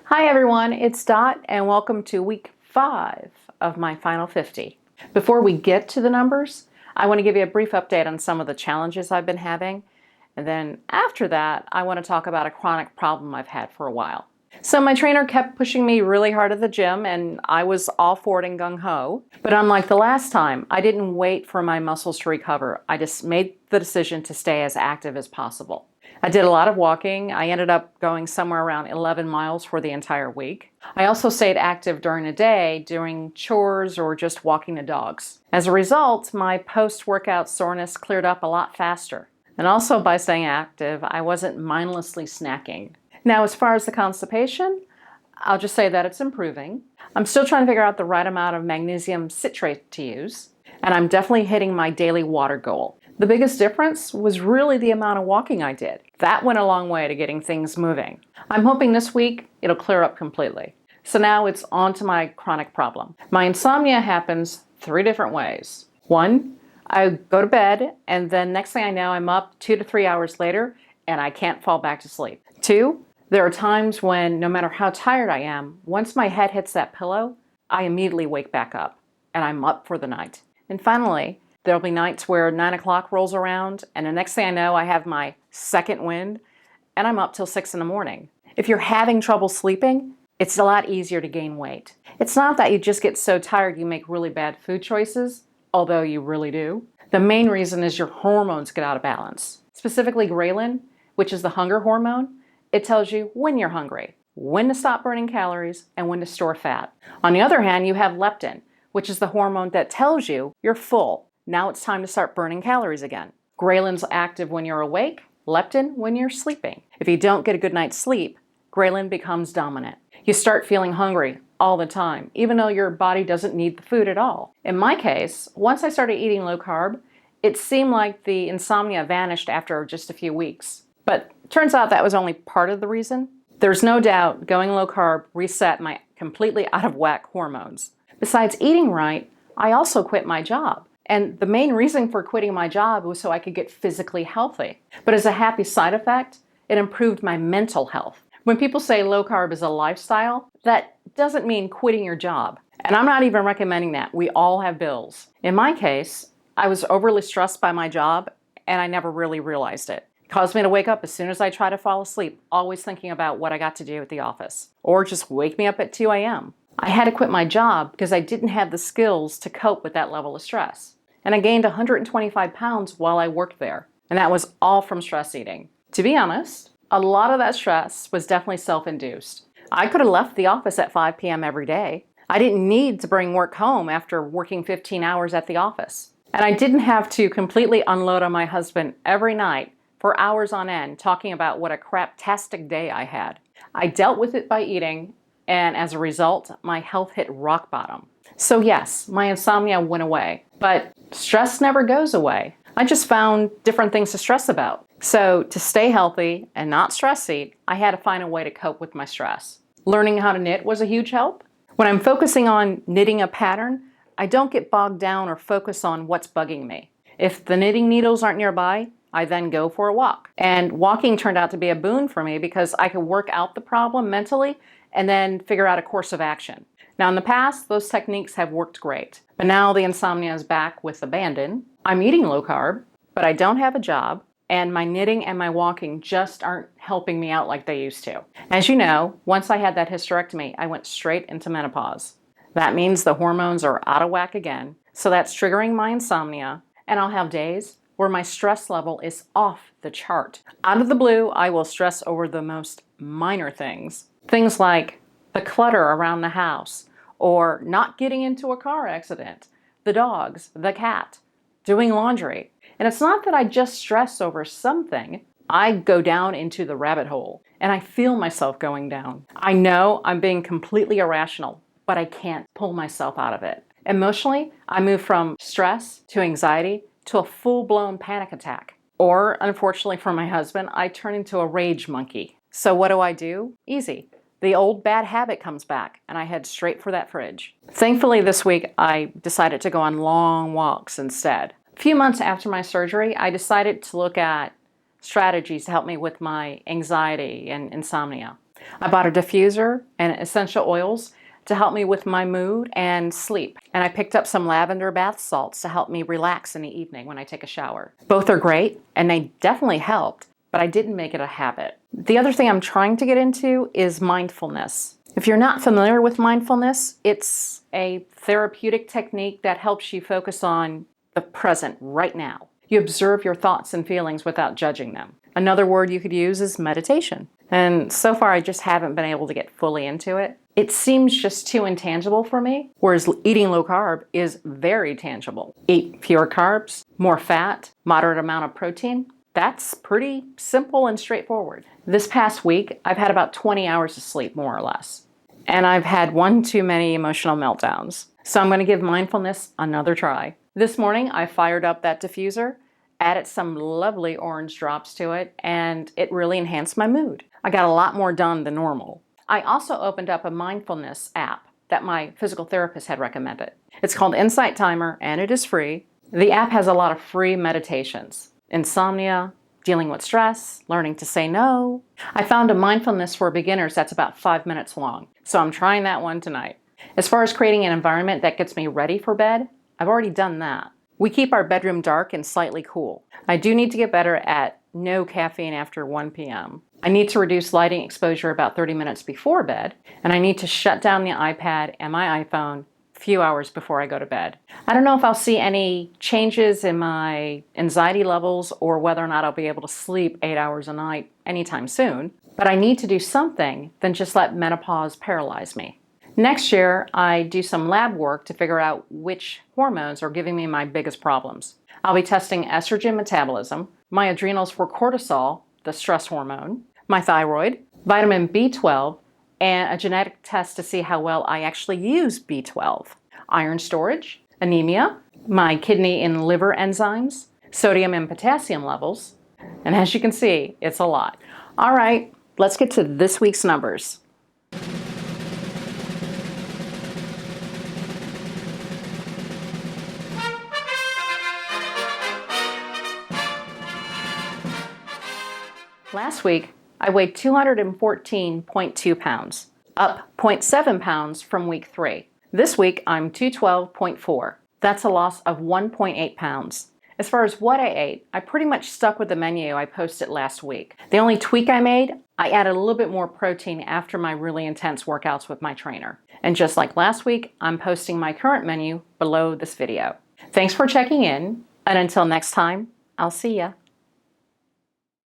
Hi everyone, it's Dot and welcome to week 5 of my final 50. Before we get to the numbers, I want to give you a brief update on some of the challenges I've been having. And then after that, I want to talk about a chronic problem I've had for a while. So my trainer kept pushing me really hard at the gym and I was all for it and gung-ho. But unlike the last time, I didn't wait for my muscles to recover. I just made the decision to stay as active as possible. I did a lot of walking. I ended up going somewhere around 11 miles for the entire week. I also stayed active during the day, doing chores or just walking the dogs. As a result, my post-workout soreness cleared up a lot faster. And also by staying active, I wasn't mindlessly snacking. Now, as far as the constipation, I'll just say that it's improving. I'm still trying to figure out the right amount of magnesium citrate to use, and I'm definitely hitting my daily water goal. The biggest difference was really the amount of walking I did. That went a long way to getting things moving. I'm hoping this week it'll clear up completely. So now it's on to my chronic problem. My insomnia happens 3 different ways. 1, I go to bed and then next thing I know I'm up 2 to 3 hours later and I can't fall back to sleep. 2, there are times when no matter how tired I am, once my head hits that pillow, I immediately wake back up and I'm up for the night. And finally, there'll be nights where 9 o'clock rolls around and the next thing I know I have my second wind and I'm up till 6 in the morning. If you're having trouble sleeping, it's a lot easier to gain weight. It's not that you just get so tired you make really bad food choices, although you really do. The main reason is your hormones get out of balance. Specifically ghrelin, which is the hunger hormone, it tells you when you're hungry, when to stop burning calories, and when to store fat. On the other hand, you have leptin, which is the hormone that tells you you're full. Now it's time to start burning calories again. Ghrelin's active when you're awake, leptin when you're sleeping. If you don't get a good night's sleep, ghrelin becomes dominant. You start feeling hungry all the time, even though your body doesn't need the food at all. In my case, once I started eating low carb, it seemed like the insomnia vanished after just a few weeks. But turns out that was only part of the reason. There's no doubt going low carb reset my completely out of whack hormones. Besides eating right, I also quit my job. And the main reason for quitting my job was so I could get physically healthy. But as a happy side effect, it improved my mental health. When people say low carb is a lifestyle, that doesn't mean quitting your job. And I'm not even recommending that. We all have bills. In my case, I was overly stressed by my job and I never really realized it. It caused me to wake up as soon as I try to fall asleep, always thinking about what I got to do at the office. Or just wake me up at 2 a.m. I had to quit my job because I didn't have the skills to cope with that level of stress. And I gained 125 pounds while I worked there. And that was all from stress eating. To be honest, a lot of that stress was definitely self-induced. I could have left the office at 5 p.m. every day. I didn't need to bring work home after working 15 hours at the office. And I didn't have to completely unload on my husband every night for hours on end talking about what a craptastic day I had. I dealt with it by eating, and as a result, my health hit rock bottom. So yes, my insomnia went away, but stress never goes away. I just found different things to stress about. So to stay healthy and not stress eat, I had to find a way to cope with my stress. Learning how to knit was a huge help. When I'm focusing on knitting a pattern, I don't get bogged down or focus on what's bugging me. If the knitting needles aren't nearby, I then go for a walk. And walking turned out to be a boon for me because I could work out the problem mentally and then figure out a course of action. Now in the past, those techniques have worked great, but now the insomnia is back with abandon. I'm eating low carb, but I don't have a job, and my knitting and my walking just aren't helping me out like they used to. As you know, once I had that hysterectomy, I went straight into menopause. That means the hormones are out of whack again, so that's triggering my insomnia, and I'll have days where my stress level is off the chart. Out of the blue, I will stress over the most minor things. Things like the clutter around the house, or not getting into a car accident, the dogs, the cat, doing laundry. And it's not that I just stress over something. I go down into the rabbit hole, and I feel myself going down. I know I'm being completely irrational, but I can't pull myself out of it. Emotionally, I move from stress to anxiety to a full-blown panic attack. Or, unfortunately for my husband, I turn into a rage monkey. So what do? Easy. The old bad habit comes back and I head straight for that fridge. Thankfully this week I decided to go on long walks instead. A few months after my surgery, I decided to look at strategies to help me with my anxiety and insomnia. I bought a diffuser and essential oils to help me with my mood and sleep. And I picked up some lavender bath salts to help me relax in the evening when I take a shower. Both are great and they definitely helped, but I didn't make it a habit. The other thing I'm trying to get into is mindfulness. If you're not familiar with mindfulness, it's a therapeutic technique that helps you focus on the present right now. You observe your thoughts and feelings without judging them. Another word you could use is meditation. And so far, I just haven't been able to get fully into it. It seems just too intangible for me, whereas eating low carb is very tangible. Eat fewer carbs, more fat, moderate amount of protein. That's pretty simple and straightforward. This past week, I've had about 20 hours of sleep, more or less. And I've had one too many emotional meltdowns. So I'm going to give mindfulness another try. This morning, I fired up that diffuser, added some lovely orange drops to it, and it really enhanced my mood. I got a lot more done than normal. I also opened up a mindfulness app that my physical therapist had recommended. It's called Insight Timer, and it is free. The app has a lot of free meditations. Insomnia, dealing with stress, learning to say no. I found a mindfulness for beginners that's about 5 minutes long, so I'm trying that one tonight. As far as creating an environment that gets me ready for bed, I've already done that. We keep our bedroom dark and slightly cool. I do need to get better at no caffeine after 1 p.m. I need to reduce lighting exposure about 30 minutes before bed, and I need to shut down the iPad and my iPhone a few hours before I go to bed. I don't know if I'll see any changes in my anxiety levels or whether or not I'll be able to sleep 8 hours a night anytime soon, but I need to do something than just let menopause paralyze me. Next year, I do some lab work to figure out which hormones are giving me my biggest problems. I'll be testing estrogen metabolism, my adrenals for cortisol, the stress hormone, my thyroid, vitamin B12, and a genetic test to see how well I actually use B12, iron storage, anemia, my kidney and liver enzymes, sodium and potassium levels, and as you can see, it's a lot. All right, let's get to this week's numbers. Last week, I weighed 214.2 pounds, up 0.7 pounds from week 3. This week, I'm 212.4. That's a loss of 1.8 pounds. As far as what I ate, I pretty much stuck with the menu I posted last week. The only tweak I made, I added a little bit more protein after my really intense workouts with my trainer. And just like last week, I'm posting my current menu below this video. Thanks for checking in, and until next time, I'll see ya.